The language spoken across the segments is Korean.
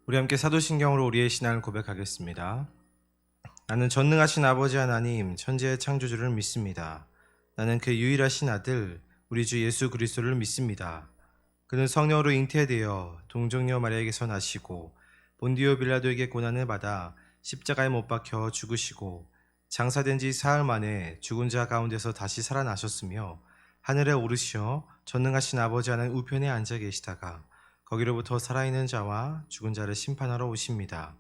우리 함께 사도신경으로 우리의 신앙을 고백하겠습니다. 나는 전능하신 아버지 하나님 천지의 창조주를 믿습니다. 나는 그 유일하신 아들 우리 주 예수 그리스도를 믿습니다. 그는 성령으로 잉태되어 동정녀 마리아에게서 나시고 본디오 빌라도에게 고난을 받아 십자가에 못 박혀 죽으시고 장사된 지 사흘 만에 죽은 자 가운데서 다시 살아나셨으며 하늘에 오르시어 전능하신 아버지 하나님 우편에 앉아 계시다가 거기로부터 살아있는 자와 죽은 자를 심판하러 오십니다.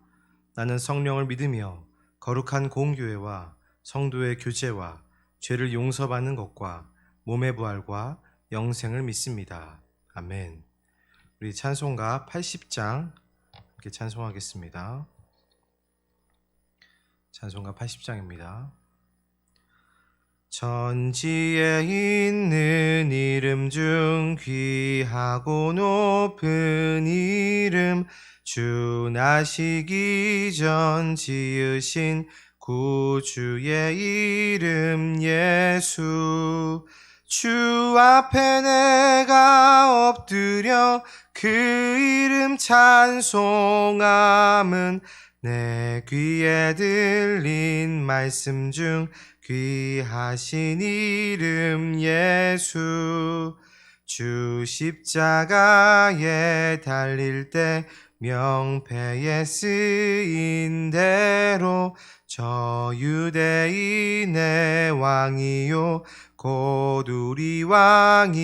나는 성령을 믿으며 거룩한 공교회와 성도의 교제와 죄를 용서받는 것과 몸의 부활과 영생을 믿습니다. 아멘. 우리 찬송가 80장 이렇게 찬송하겠습니다. 찬송가 80장입니다. 천지에 있는 이름 중 귀하고 높은 이름, 주 나시기 전 지으신 구주의 이름 예수. 주 앞에 내가 엎드려 그 이름 찬송함은 내 귀에 들린 말씀 중 귀하신 이름 예수. 주 십자가에 달릴 때 명패에 쓰인 대로 저 유대인의 왕이요 곧 우리 왕이시라.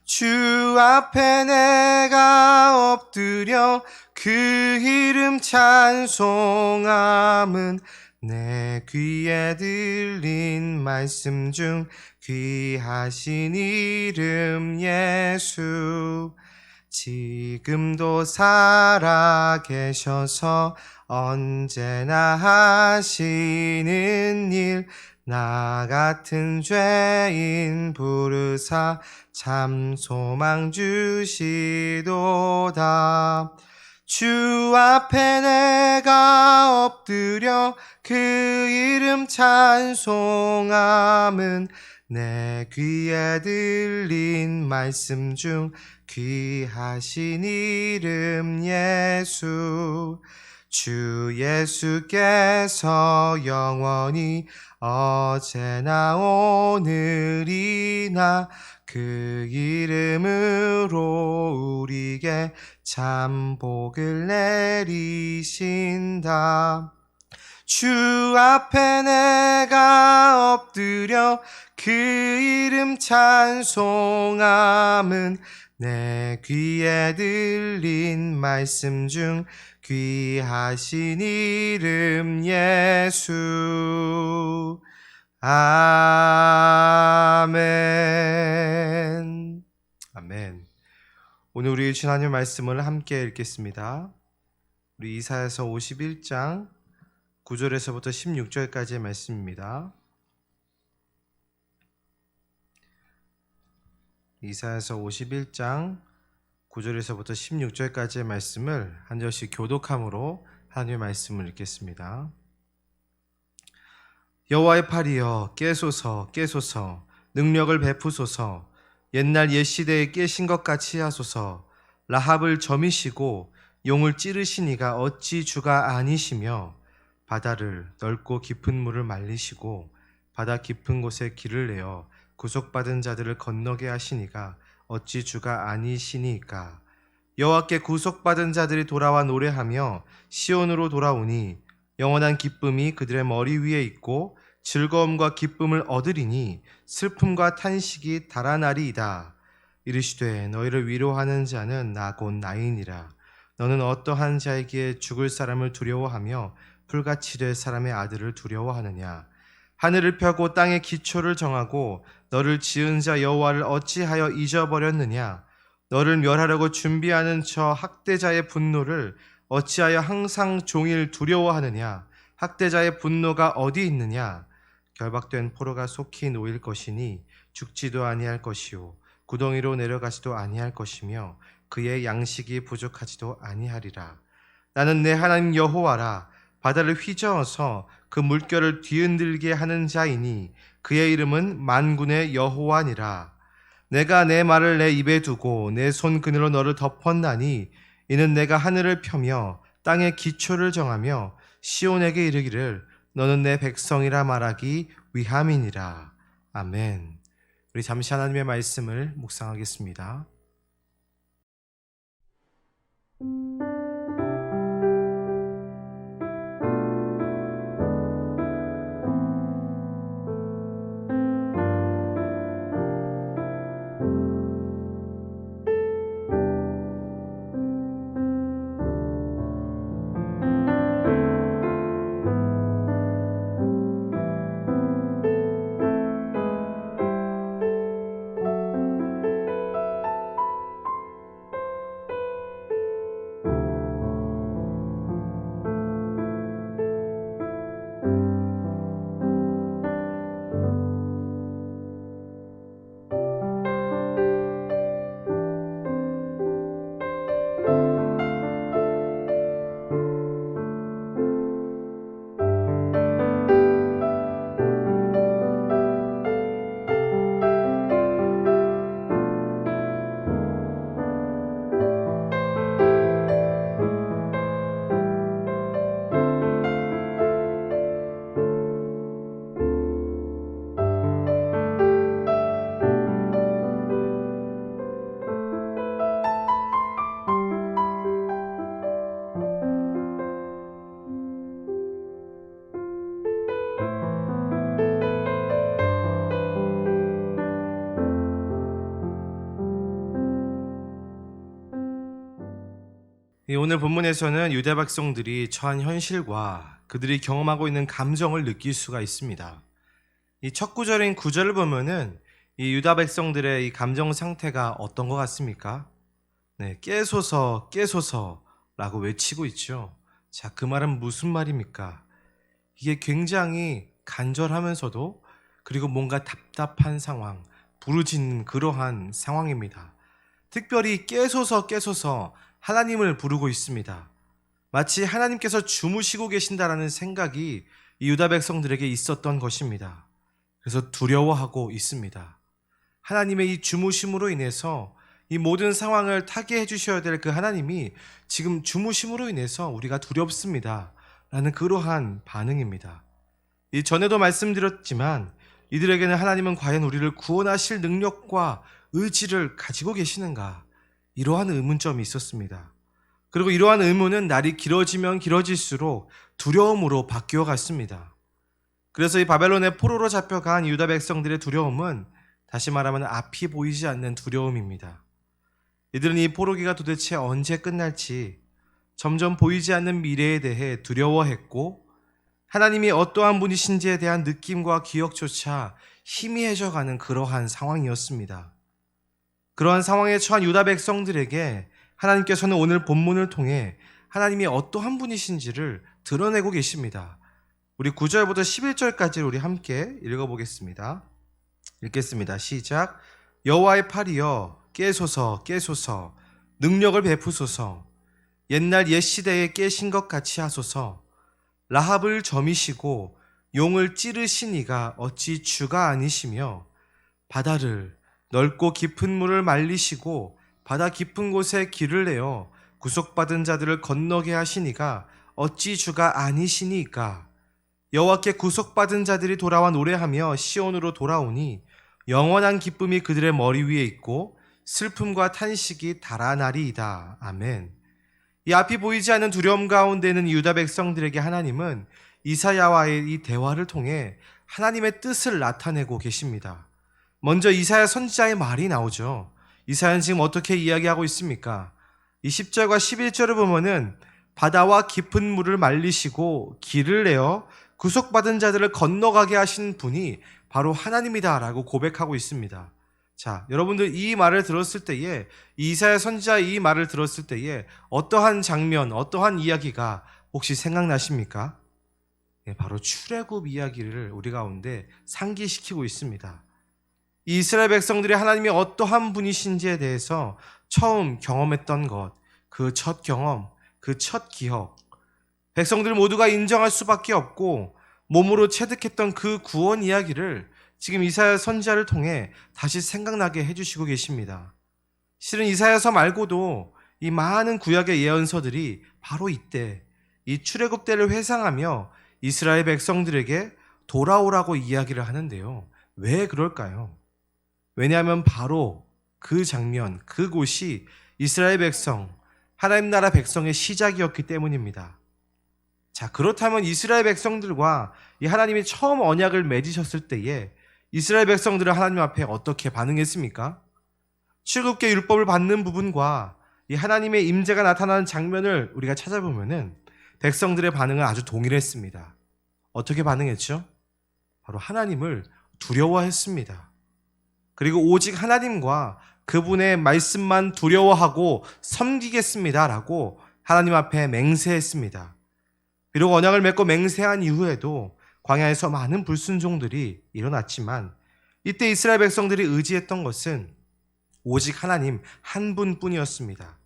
주 앞에 내가 엎드려 그 이름 찬송함은 내 귀에 들린 말씀 중 귀하신 이름 예수. 지금도 살아 계셔서 언제나 하시는 일, 나 같은 죄인 부르사 참 소망 주시도다. 주 앞에 내가 엎드려 그 이름 찬송함은 내 귀에 들린 말씀 중 귀하신 이름 예수. 주 예수께서 영원히 어제나 오늘이나 그 이름으로 우리에게 참 복을 내리신다. 주 앞에 내가 엎드려 그 이름 찬송함은 내 귀에 들린 말씀 중 귀하신 이름 예수. 아멘. 아멘. 오늘 우리 하나님 말씀을 함께 읽겠습니다. 우리 이사야서 51장 9절에서부터 16절까지의 말씀입니다. 이사야서 51장 9절에서부터 16절까지의 말씀을 한 절씩 교독함으로 하나님의 말씀을 읽겠습니다. 여호와의 팔이여 깨소서 깨소서, 능력을 베푸소서. 옛날 옛시대에 깨신 것 같이 하소서. 라합을 점이시고 용을 찌르시니가 어찌 주가 아니시며, 바다를 넓고 깊은 물을 말리시고 바다 깊은 곳에 길을 내어 구속받은 자들을 건너게 하시니가 어찌 주가 아니시니까. 여호와께 구속받은 자들이 돌아와 노래하며 시온으로 돌아오니 영원한 기쁨이 그들의 머리 위에 있고 즐거움과 기쁨을 얻으리니 슬픔과 탄식이 달아나리이다. 이르시되 너희를 위로하는 자는 나 곧 나이니라. 너는 어떠한 자에게 죽을 사람을 두려워하며 불같이 될 사람의 아들을 두려워하느냐. 하늘을 펴고 땅의 기초를 정하고 너를 지은 자 여호와를 어찌하여 잊어버렸느냐. 너를 멸하려고 준비하는 저 학대자의 분노를 어찌하여 항상 종일 두려워하느냐. 학대자의 분노가 어디 있느냐. 결박된 포로가 속히 놓일 것이니 죽지도 아니할 것이요 구덩이로 내려가지도 아니할 것이며 그의 양식이 부족하지도 아니하리라. 나는 내 하나님 여호와라. 바다를 휘저어서 그 물결을 뒤흔들게 하는 자이니 그의 이름은 만군의 여호와니라. 내가 내 말을 내 입에 두고 내 손 그늘로 너를 덮었나니 이는 내가 하늘을 펴며 땅의 기초를 정하며 시온에게 이르기를 너는 내 백성이라 말하기 위함이니라. 아멘. 우리 잠시 하나님의 말씀을 묵상하겠습니다. 오늘 본문에서는 유대 백성들이 처한 현실과 그들이 경험하고 있는 감정을 느낄 수가 있습니다. 이 첫 구절인 9절을 보면은 이 유다 백성들의 이 감정 상태가 어떤 것 같습니까? 네, 깨소서 깨소서라고 외치고 있죠. 자, 그 말은 무슨 말입니까? 이게 굉장히 간절하면서도 그리고 뭔가 답답한 상황, 부르짖는 그러한 상황입니다. 특별히 깨소서 하나님을 부르고 있습니다. 마치 하나님께서 주무시고 계신다라는 생각이 이 유다 백성들에게 있었던 것입니다. 그래서 두려워하고 있습니다. 하나님의 이 주무심으로 인해서 이 모든 상황을 타게 해주셔야 될 그 하나님이 지금 주무심으로 인해서 우리가 두렵습니다 라는 그러한 반응입니다. 이 전에도 말씀드렸지만 이들에게는 하나님은 과연 우리를 구원하실 능력과 의지를 가지고 계시는가, 이러한 의문점이 있었습니다. 그리고 이러한 의문은 날이 길어지면 길어질수록 두려움으로 바뀌어 갔습니다. 그래서 이 바벨론의 포로로 잡혀간 유다 백성들의 두려움은 다시 말하면 앞이 보이지 않는 두려움입니다. 이들은 이 포로기가 도대체 언제 끝날지 점점 보이지 않는 미래에 대해 두려워했고, 하나님이 어떠한 분이신지에 대한 느낌과 기억조차 희미해져가는 그러한 상황이었습니다. 그러한 상황에 처한 유다 백성들에게 하나님께서는 오늘 본문을 통해 하나님이 어떠한 분이신지를 드러내고 계십니다. 우리 9절부터 11절까지 우리 함께 읽어보겠습니다. 읽겠습니다. 시작. 여호와의 팔이여 깨소서 깨소서 능력을 베푸소서 옛날 옛 시대에 깨신 것 같이 하소서 라합을 점이시고 용을 찌르신 이가 어찌 주가 아니시며 바다를 넓고 깊은 물을 말리시고 바다 깊은 곳에 길을 내어 구속받은 자들을 건너게 하시니가 어찌 주가 아니시니까. 여호와께 구속받은 자들이 돌아와 노래하며 시온으로 돌아오니 영원한 기쁨이 그들의 머리 위에 있고 슬픔과 탄식이 달아나리이다. 아멘. 이 앞이 보이지 않는 두려움 가운데 있는 유다 백성들에게 하나님은 이사야와의 이 대화를 통해 하나님의 뜻을 나타내고 계십니다. 먼저 이사야 선지자의 말이 나오죠. 이사야는 지금 어떻게 이야기하고 있습니까? 이 10절과 11절을 보면은 바다와 깊은 물을 말리시고 길을 내어 구속받은 자들을 건너가게 하신 분이 바로 하나님이다라고 고백하고 있습니다. 자, 여러분들 이 말을 들었을 때에, 이사야 선지자의 이 말을 들었을 때에 어떠한 장면, 어떠한 이야기가 혹시 생각나십니까? 네, 바로 출애굽 이야기를 우리 가운데 상기시키고 있습니다. 이스라엘 백성들이 하나님이 어떠한 분이신지에 대해서 처음 경험했던 것, 그 첫 경험, 그 첫 기억, 백성들 모두가 인정할 수밖에 없고 몸으로 체득했던 그 구원 이야기를 지금 이사야 선지자를 통해 다시 생각나게 해주시고 계십니다. 실은 이사야서 말고도 이 많은 구약의 예언서들이 바로 이때 이 출애굽 때를 회상하며 이스라엘 백성들에게 돌아오라고 이야기를 하는데요. 왜 그럴까요? 왜냐하면 바로 그 장면, 그곳이 이스라엘 백성, 하나님 나라 백성의 시작이었기 때문입니다. 자, 그렇다면 이스라엘 백성들과 이 하나님이 처음 언약을 맺으셨을 때에 이스라엘 백성들은 하나님 앞에 어떻게 반응했습니까? 출애굽기 율법을 받는 부분과 이 하나님의 임재가 나타나는 장면을 우리가 찾아보면은 백성들의 반응은 아주 동일했습니다. 어떻게 반응했죠? 바로 하나님을 두려워했습니다. 그리고 오직 하나님과 그분의 말씀만 두려워하고 섬기겠습니다라고 하나님 앞에 맹세했습니다. 비록 언약을 맺고 맹세한 이후에도 광야에서 많은 불순종들이 일어났지만 이때 이스라엘 백성들이 의지했던 것은 오직 하나님 한 분뿐이었습니다.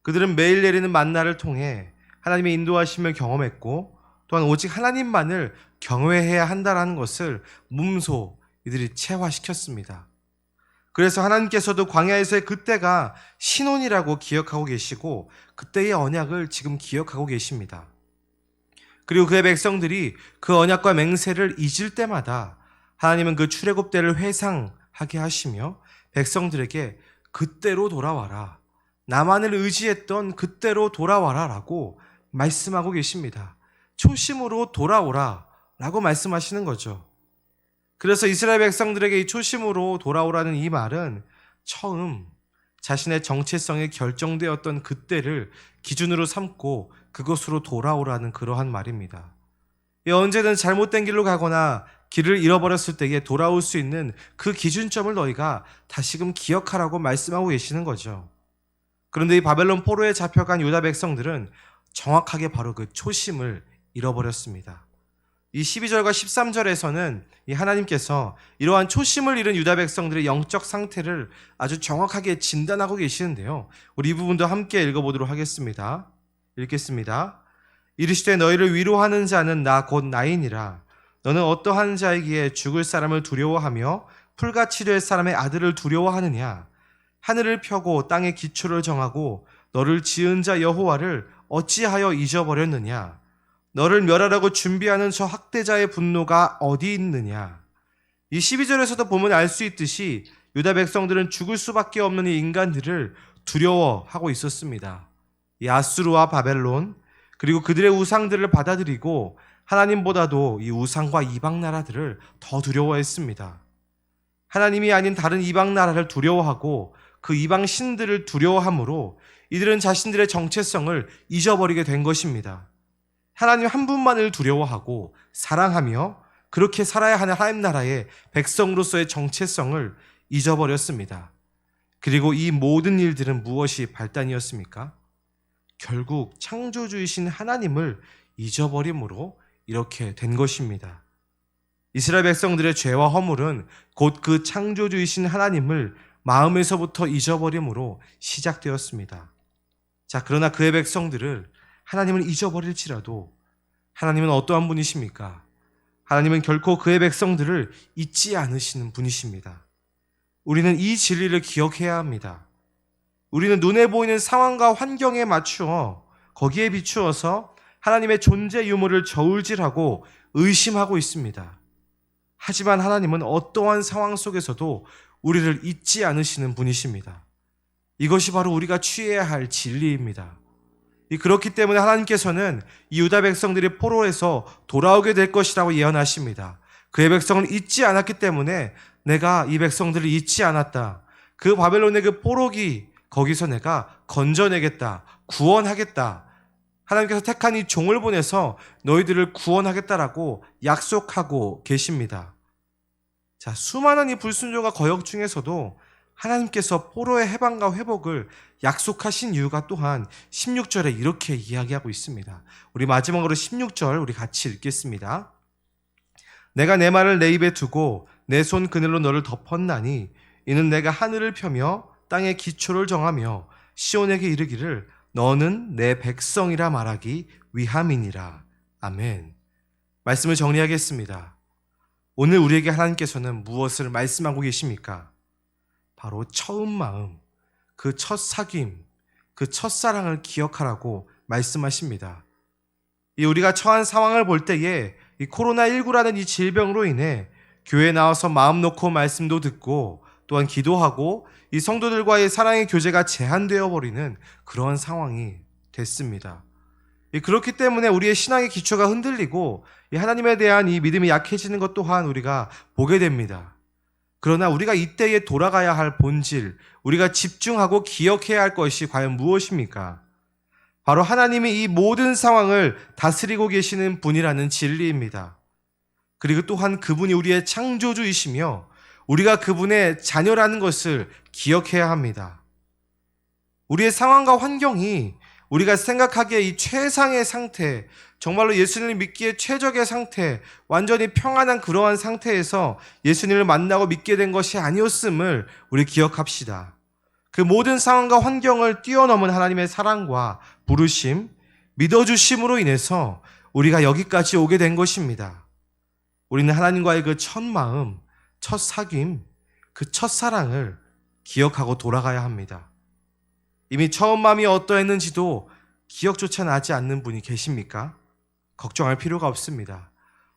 그들은 매일 내리는 만나를 통해 하나님의 인도하심을 경험했고 또한 오직 하나님만을 경외해야 한다는 것을 몸소 이들이 체화시켰습니다. 그래서 하나님께서도 광야에서의 그때가 신혼이라고 기억하고 계시고 그때의 언약을 지금 기억하고 계십니다. 그리고 그의 백성들이 그 언약과 맹세를 잊을 때마다 하나님은 그 출애굽 때를 회상하게 하시며 백성들에게 그때로 돌아와라, 나만을 의지했던 그때로 돌아와라 라고 말씀하고 계십니다. 초심으로 돌아오라 라고 말씀하시는 거죠. 그래서 이스라엘 백성들에게 이 초심으로 돌아오라는 이 말은 처음 자신의 정체성이 결정되었던 그때를 기준으로 삼고 그것으로 돌아오라는 그러한 말입니다. 언제든 잘못된 길로 가거나 길을 잃어버렸을 때에 돌아올 수 있는 그 기준점을 너희가 다시금 기억하라고 말씀하고 계시는 거죠. 그런데 이 바벨론 포로에 잡혀간 유다 백성들은 정확하게 바로 그 초심을 잃어버렸습니다. 이 12절과 13절에서는 이 하나님께서 이러한 초심을 잃은 유다 백성들의 영적 상태를 아주 정확하게 진단하고 계시는데요. 우리 이 부분도 함께 읽어보도록 하겠습니다. 읽겠습니다. 이르시되 너희를 위로하는 자는 나 곧 나이니라. 너는 어떠한 자이기에 죽을 사람을 두려워하며 풀같이 될 사람의 아들을 두려워하느냐. 하늘을 펴고 땅의 기초를 정하고 너를 지은 자 여호와를 어찌하여 잊어버렸느냐. 너를 멸하라고 준비하는 저 학대자의 분노가 어디 있느냐. 이 12절에서도 보면 알 수 있듯이 유다 백성들은 죽을 수밖에 없는 이 인간들을 두려워하고 있었습니다. 이 아수르와 바벨론 그리고 그들의 우상들을 받아들이고 하나님보다도 이 우상과 이방 나라들을 더 두려워했습니다. 하나님이 아닌 다른 이방 나라를 두려워하고 그 이방 신들을 두려워함으로 이들은 자신들의 정체성을 잊어버리게 된 것입니다. 하나님 한 분만을 두려워하고 사랑하며 그렇게 살아야 하는 하나님 나라의 백성으로서의 정체성을 잊어버렸습니다. 그리고 이 모든 일들은 무엇이 발단이었습니까? 결국 창조주이신 하나님을 잊어버림으로 이렇게 된 것입니다. 이스라엘 백성들의 죄와 허물은 곧 그 창조주이신 하나님을 마음에서부터 잊어버림으로 시작되었습니다. 자, 그러나 그의 백성들을 하나님을 잊어버릴지라도 하나님은 어떠한 분이십니까? 하나님은 결코 그의 백성들을 잊지 않으시는 분이십니다. 우리는 이 진리를 기억해야 합니다. 우리는 눈에 보이는 상황과 환경에 맞추어 거기에 비추어서 하나님의 존재 유무를 저울질하고 의심하고 있습니다. 하지만 하나님은 어떠한 상황 속에서도 우리를 잊지 않으시는 분이십니다. 이것이 바로 우리가 취해야 할 진리입니다. 그렇기 때문에 하나님께서는 이 유다 백성들이 포로에서 돌아오게 될 것이라고 예언하십니다. 그의 백성을 잊지 않았기 때문에 내가 이 백성들을 잊지 않았다. 그 바벨론의 그 포로기 거기서 내가 건져내겠다. 구원하겠다. 하나님께서 택한 이 종을 보내서 너희들을 구원하겠다라고 약속하고 계십니다. 자, 수많은 이 불순종과 거역 중에서도 하나님께서 포로의 해방과 회복을 약속하신 이유가 또한 16절에 이렇게 이야기하고 있습니다. 우리 마지막으로 16절 우리 같이 읽겠습니다. 내가 내 말을 내 입에 두고 내 손 그늘로 너를 덮었나니 이는 내가 하늘을 펴며 땅의 기초를 정하며 시온에게 이르기를 너는 내 백성이라 말하기 위함이니라. 아멘. 말씀을 정리하겠습니다. 오늘 우리에게 하나님께서는 무엇을 말씀하고 계십니까? 바로 처음 마음, 그 첫 사귐, 그 첫사랑을 기억하라고 말씀하십니다. 우리가 처한 상황을 볼 때에 이 코로나19라는 이 질병으로 인해 교회에 나와서 마음 놓고 말씀도 듣고 또한 기도하고 이 성도들과의 사랑의 교제가 제한되어 버리는 그런 상황이 됐습니다. 그렇기 때문에 우리의 신앙의 기초가 흔들리고 하나님에 대한 이 믿음이 약해지는 것 또한 우리가 보게 됩니다. 그러나 우리가 이때에 돌아가야 할 본질, 우리가 집중하고 기억해야 할 것이 과연 무엇입니까? 바로 하나님이 이 모든 상황을 다스리고 계시는 분이라는 진리입니다. 그리고 또한 그분이 우리의 창조주이시며 우리가 그분의 자녀라는 것을 기억해야 합니다. 우리의 상황과 환경이 우리가 생각하기에 이 최상의 상태, 정말로 예수님을 믿기에 최적의 상태, 완전히 평안한 그러한 상태에서 예수님을 만나고 믿게 된 것이 아니었음을 우리 기억합시다. 그 모든 상황과 환경을 뛰어넘은 하나님의 사랑과 부르심, 믿어주심으로 인해서 우리가 여기까지 오게 된 것입니다. 우리는 하나님과의 그 첫 마음, 첫 사귐, 그 첫사랑을 기억하고 돌아가야 합니다. 이미 처음 마음이 어떠했는지도 기억조차 나지 않는 분이 계십니까? 걱정할 필요가 없습니다.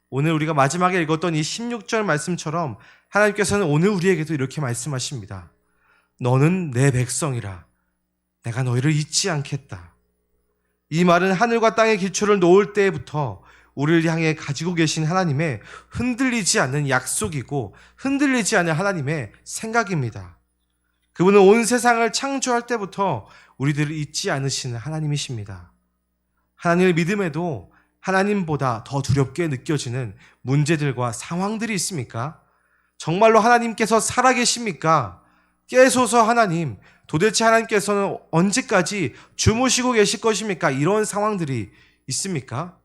오늘 우리가 마지막에 읽었던 이 16절 말씀처럼 하나님께서는 오늘 우리에게도 이렇게 말씀하십니다. 너는 내 백성이라. 내가 너희를 잊지 않겠다. 이 말은 하늘과 땅의 기초를 놓을 때부터 우리를 향해 가지고 계신 하나님의 흔들리지 않는 약속이고 흔들리지 않는 하나님의 생각입니다. 그분은 온 세상을 창조할 때부터 우리들을 잊지 않으시는 하나님이십니다. 하나님을 믿음에도 하나님보다 더 두렵게 느껴지는 문제들과 상황들이 있습니까? 정말로 하나님께서 살아계십니까? 깨소서 하나님, 도대체 하나님께서는 언제까지 주무시고 계실 것입니까? 이런 상황들이 있습니까?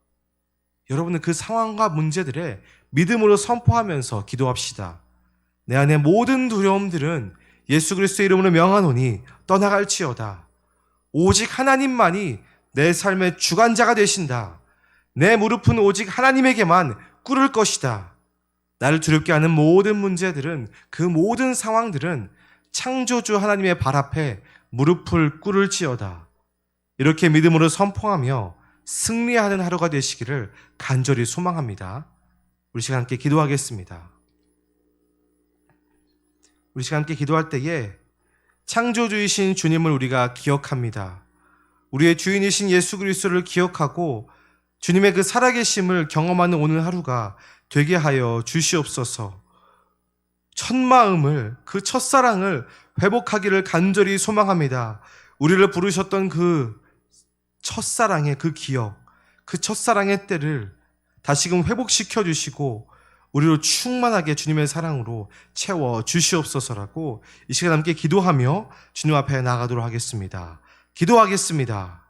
여러분은 그 상황과 문제들에 믿음으로 선포하면서 기도합시다. 내 안의 모든 두려움들은 예수 그리스도의 이름으로 명하노니 떠나갈지어다. 오직 하나님만이 내 삶의 주관자가 되신다. 내 무릎은 오직 하나님에게만 꿇을 것이다. 나를 두렵게 하는 모든 문제들은, 그 모든 상황들은 창조주 하나님의 발 앞에 무릎을 꿇을지어다. 이렇게 믿음으로 선포하며 승리하는 하루가 되시기를 간절히 소망합니다. 우리 시간 함께 기도하겠습니다. 우리 시간 함께 기도할 때에 창조주이신 주님을 우리가 기억합니다. 우리의 주인이신 예수 그리스도를 기억하고 주님의 그 살아계심을 경험하는 오늘 하루가 되게 하여 주시옵소서. 첫 마음을, 그 첫사랑을 회복하기를 간절히 소망합니다. 우리를 부르셨던 그 첫사랑의 그 기억, 그 첫사랑의 때를 다시금 회복시켜 주시고 우리로 충만하게 주님의 사랑으로 채워 주시옵소서라고 이 시간 함께 기도하며 주님 앞에 나가도록 하겠습니다. 기도하겠습니다.